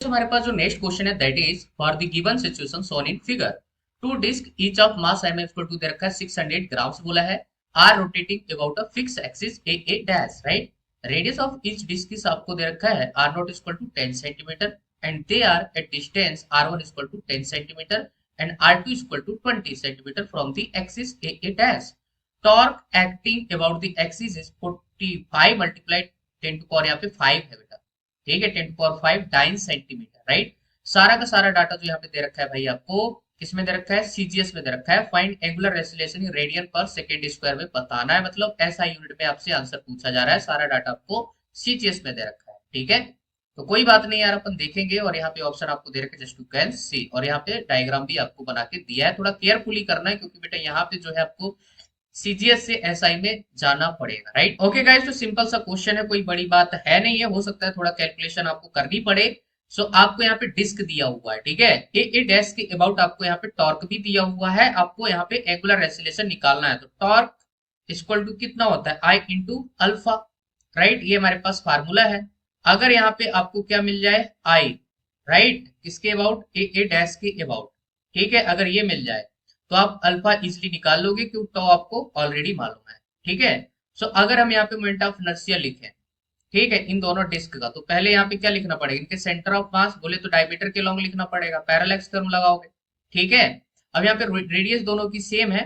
तो हमारे पास जो नेक्स्ट क्वेश्चन है that is for the given situation shown in figure two disc each of mass M equal to दे रखा है 600 ग्राम्स बोला है are rotating about a fix axis A dash right radius of each disc is आपको दे रखा है R naught equal to 10 centimetre and they are at distance R one equal to 10 centimetre and R two equal to 20 centimetre from the axis A dash torque acting about the axis is 45 multiplied 10 to power यहाँ पे 5 है बेटा। ठीक है 10 to power 5 9 centimetre right. सारा का सारा data जो यहाँ पे दे रखा है भाई आपको किसमें दे रखा है सीजीएस में दे रखा है। Find angular resolution in radian पर सेकेंड स्क्वायर में बताना है, मतलब ऐसा यूनिट में आपसे आंसर पूछा जा रहा है। सारा डाटा आपको सीजीएस में दे रखा है। ठीक है तो कोई बात नहीं यार, अपन देखेंगे। और यहाँ पे ऑप्शन आपको दे रखा है जस्ट यू कैन सी, और यहाँ पे डायग्राम भी आपको बना के दिया है। थोड़ा केयरफुली करना है क्योंकि बेटा यहाँ पे जो है आपको सीजीएस से एसआई में जाना पड़ेगा राइट। ओके गाइस, तो सिंपल सा क्वेश्चन है, कोई बड़ी बात है नहीं है। हो सकता है थोड़ा कैलकुलेशन आपको करनी पड़े। सो आपको यहाँ पे डिस्क दिया हुआ है, ठीक है। ए डैश के अबाउट आपको यहाँ पे टॉर्क भी दिया हुआ है। आपको यहाँ पे एंगुलर रेसिलेशन निकालना है, तो टॉर्क इक्वल टू कितना होता है आई इंटू अल्फा राइट। ये हमारे पास फार्मूला है। अगर यहाँ पे आपको क्या मिल जाए आई राइट, किसके अबाउट ए डैश के अबाउट, ठीक है। अगर ये मिल जाए तो आप अल्फा इजिली निकाल लोगे क्योंकि तो आपको ऑलरेडी मालूम है। ठीक है सो अगर हम यहाँ पे मोमेंट ऑफ इनर्शिया लिखें, ठीक है, इन दोनों डिस्क का, तो पहले यहाँ पे क्या लिखना पड़ेगा, इनके सेंटर ऑफ मास बोले तो डायमीटर के लॉन्ग लिखना पड़ेगा, पैरेलल टर्म लगाओगे। ठीक है अब यहाँ पे रेडियस दोनों की सेम है,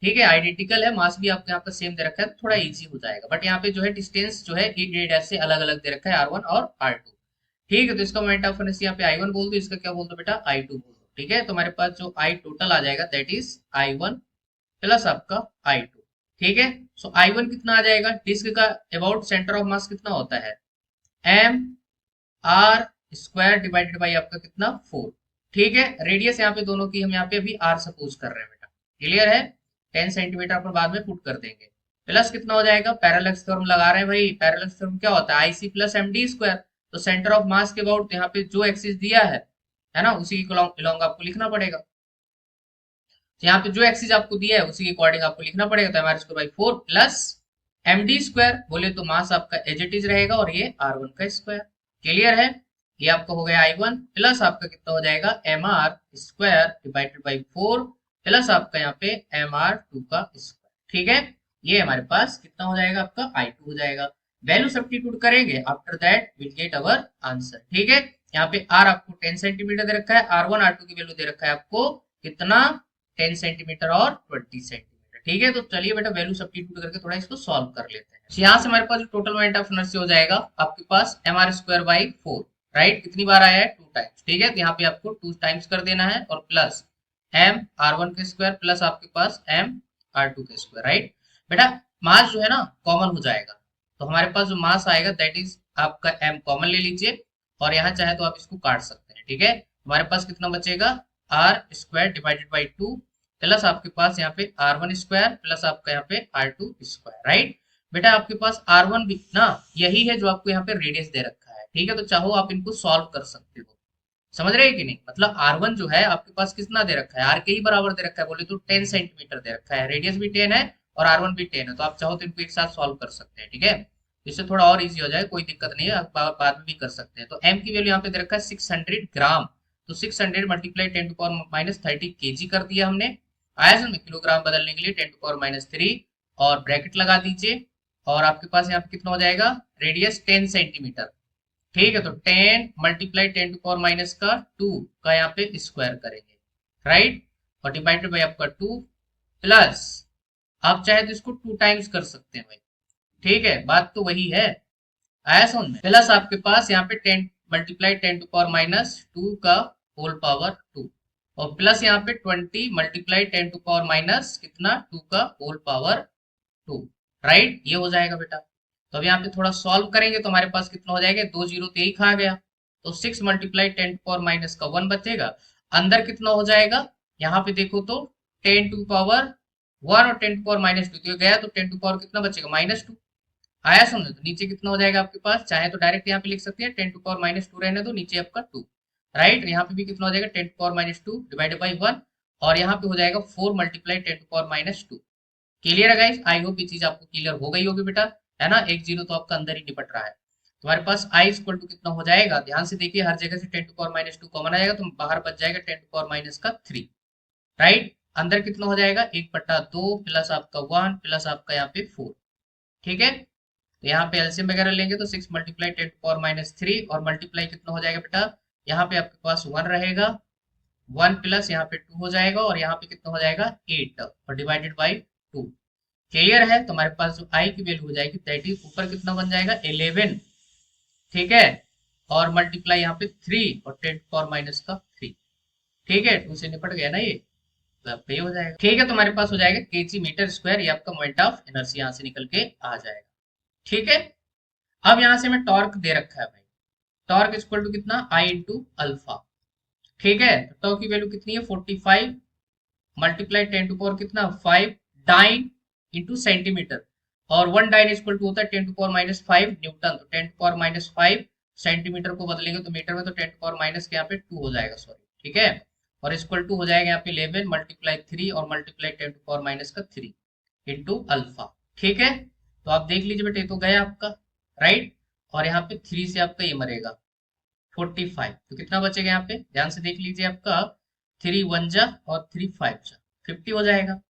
ठीक है, आइडेंटिकल है, मास भी आपको यहाँ पे सेम दे रखा है, तो थोड़ा इजी हो जाएगा। बट यहाँ पे जो है डिस्टेंस जो है ए डैश से अलग अलग दे रखा है R1 और R2। ठीक है तो इसका मोमेंट ऑफ इनर्शिया यहाँ पे I1 बोल दो, इसका क्या बोल दो बेटा I2 बोल दो। ठीक है तो हमारे पास जो I टोटल आ जाएगा दैट इज I1 प्लस आपका I2। ठीक है सो I1 कितना आ जाएगा, डिस्क का अबाउट सेंटर ऑफ मास कितना होता है M R square divided by आपका कितना 4। ठीक है रेडियस यहाँ पे दोनों की हम यहाँ पे अभी आर सपोज कर रहे हैं बेटा, क्लियर है। 10 सेंटीमीटर अपन बाद में पुट कर देंगे। प्लस कितना हो जाएगा, पैरेलल थ्योरम लगा रहे हैं भाई। पैरेलल थ्योरम क्या होता है IC plus M D square. तो सेंटर ऑफ मास के अबाउट यहाँ पे जो एक्सिस दिया है ना, उसी के अलोंग आपको लिखना पड़ेगा। तो यहाँ पे जो एक्सिस आपको दिया है उसी के अकॉर्डिंग आपको लिखना पड़ेगा। तो हमारे square by 4 plus M D square बोले तो मास आपका एज इट इज रहेगा, और ये R1 का स्क्वायर। क्लियर है, ये आपका हो गया I1 प्लस आपका कितना हो जाएगा M R square divided by 4 plus आपका यहाँ पे एम आर टू का स्क्वायर। ठीक है ये हमारे पास कितना हो जाएगा आपका I2 हो जाएगा। वैल्यू सब्स्टिट्यूट करेंगे, after that will get our answer. ठीक है यहाँ पे R आपको 10 सेंटीमीटर दे रखा है, R1 R2 की वैल्यू दे रखा है आपको कितना 10 सेंटीमीटर और 20 सेंटीमीटर। ठीक है तो चलिए बेटा वैल्यू सब्स्टिट्यूट करके थोड़ा इसको सॉल्व कर लेते हैं। तो यहाँ से हमारे पास टोटल मोमेंट ऑफ इनर्शिया हो जाएगा आपके पास M R square by 4 right. कितनी बार आया है 2 टाइम्स। ठीक है तो यहाँ पे आपको 2 टाइम्स कर देना है, और प्लस एम R1 के स्क्वायर प्लस आपके पास एम R2 के स्क्वायर राइट। बेटा मास जो है ना कॉमन हो जाएगा, तो हमारे पास जो मास आएगा दैट इज आपका एम कॉमन ले लीजिए, और यहाँ चाहे तो आप इसको काट सकते हैं। ठीक है हमारे पास कितना बचेगा R square divided by 2 plus आपके पास यहाँ पे R1 स्क्वायर प्लस आपका यहाँ पे R2 स्क्वायर राइट। बेटा आपके पास R1 भी ना यही है जो आपको यहाँ पे रेडियस दे रखा है। ठीक है तो चाहो आप इनको सॉल्व कर सकते हो, समझ रहे हैं कि नहीं। मतलब R1 जो है आपके पास कितना दे रखा है, R के ही बराबर दे रखा है, बोले तो 10 सेंटीमीटर दे रखा है, रेडियस भी 10 है और R1 भी 10 है, तो आप चाहो तो इनको एक साथ सॉल्व कर सकते हैं। ठीक है इससे थोड़ा और इजी हो जाए, कोई दिक्कत नहीं है, आप बाद में भी कर सकते हैं। तो m की वैल्यू यहाँ पे दे रखा है 600 ग्राम, तो 600 multiply 10 to power minus 30 KG कर दिया हमने। आयतन में किलोग्राम बदलने के लिए 10 टू पावर माइनस 3 और ब्रैकेट लगा दीजिए, और आपके पास यहाँ पे कितना हो जाएगा रेडियस 10 सेंटीमीटर। ठीक है तो 10 मल्टीप्लाई 10 टू पावर माइनस का 2 का यहाँ पे स्क्वायर करेंगे राइट, और डिवाइडेड बाई आपका 2 प्लस आप चाहे तो इसको 2 टाइम्स कर सकते हैं भाई। ठीक है बात तो वही है, आया समझ में। प्लस आपके पास यहाँ पे 10 मल्टीप्लाई 10 टू पावर माइनस 2 का होल पावर 2, और प्लस यहाँ पे 20 मल्टीप्लाई 10 टू पावर माइनस कितना 2 का होल पावर 2 राइट। ये हो जाएगा बेटा। तो अब यहाँ पे थोड़ा सॉल्व करेंगे तो हमारे पास कितना हो जाएगा, 2 जीरो तो एक आ गया, तो 6 मल्टीप्लाई 10 टू पावर माइनस का 1 बचेगा। अंदर कितना हो जाएगा, यहाँ पे देखो तो 10 टू पावर 1 और 10 टू पावर माइनस 2 गया, तो 10 टू पावर कितना बचेगा -2। आया समझो, तो नीचे कितना हो जाएगा आपके पास, चाहे तो डायरेक्ट यहाँ पे लिख सकते हैं 10 टू पावर -2 रहने दो, नीचे आपका 2 राइट। यहाँ पे भी कितना हो जाएगा 10 टू पावर -2 डिवाइडेड बाई 1, और यहाँ पे हो जाएगा 4 मल्टीप्लाई 10 टू पावर -2। क्लियर है गाइस, आई होप ये चीज आपको क्लियर हो गई होगी बेटा, है ना। एक जीरो तो आपका अंदर ही निपट रहा है। तुम्हारे पास i इक्वल टू कितना हो जाएगा, ध्यान से देखिए हर जगह से 10 टू पावर माइनस 2 कॉमन आएगा तो बाहर बच जाएगा 10 टू पावर माइनस का 3, राइट। अंदर कितना हो जाएगा 1/2 प्लस आपका 1 प्लस आपका यहाँ पे 4, ठीक है। तो यहाँ पे एलसीएम वगैरह लेंगे तो 6 मल्टीप्लाई 10 टू पावर माइनस 3 और मल्टीप्लाई कितना हो जाएगा बेटा, यहाँ पे आपके पास 1 रहेगा, 1 प्लस यहाँ पे 2 हो जाएगा और यहाँ पे कितना हो जाएगा 8 और डिवाइडेड बाई 2। क्लियर है, तो हमारे पास जो आई की वैल्यू हो जाएगी दैट इज ऊपर कितना बन जाएगा 11, ठीक है, और मल्टीप्लाई यहाँ पे 3 और 10 पावर माइनस का 3, ठीक है, 2 से निपट गया ना ये, मतलब पे हो जाएगा, ठीक है। तो हमारे पास हो जाएगा केजी मीटर स्क्वायर, ये आपका मोमेंट ऑफ इनर्शिया यहाँ से निकल के आ जाएगा, ठीक है। अब यहाँ से हमें टॉर्क दे रखा है भाई, टॉर्क इक्वल टू कितना आई इंटू अल्फा, ठीक है। तो टॉर्क की वैल्यू कितनी है 45 मल्टीप्लाई 10 टू पावर कितना 5 डाइन इंटू सेंटीमीटर, और 1 डाइन इक्वल टू होता है 10 टू पावर माइनस 5 न्यूटन, तो 10 टू पावर माइनस 5 सेंटीमीटर को बदलेंगे तो मीटर में, तो 10 टू पावर माइनस के यहाँ पे 2 हो जाएगा, सॉरी, ठीक है। और इक्वल टू हो जाएगा यहाँ पे 11 मल्टीप्लाई 3 और मल्टीप्लाई 10 टू पावर माइनस का 3 इंटू अल्फा, ठीक है। तो आप देख लीजिए बेटे, ये तो गया आपका, राइट, और यहाँ पे 3 से आपका ये मरेगा 45, तो कितना बचेगा यहाँ पे, ध्यान से देख लीजिए, आपका 3 1 जा और 3 5 जा 50 हो जाएगा,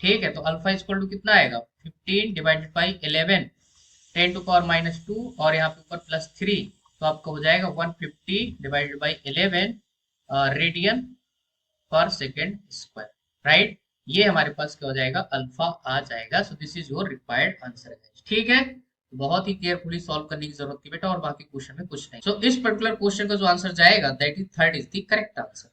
ठीक है। तो अल्फा इक्वल टू कितना आएगा 15 divided by 11 10 to power minus 2 और यहाँ पे ऊपर प्लस 3, तो आपका हो जाएगा 150 डिवाइडेड बाई 11 रेडियन पर सेकेंड स्क्वायर, राइट। ये हमारे पास क्या हो जाएगा अल्फा आ जाएगा। So this is your required answer, ठीक है। बहुत ही केयरफुली सॉल्व करने की जरूरत थी बेटा, और बाकी क्वेश्चन में कुछ नहीं। सो इस पर्टिकुलर क्वेश्चन का जो आंसर जाएगा that is third is the correct answer.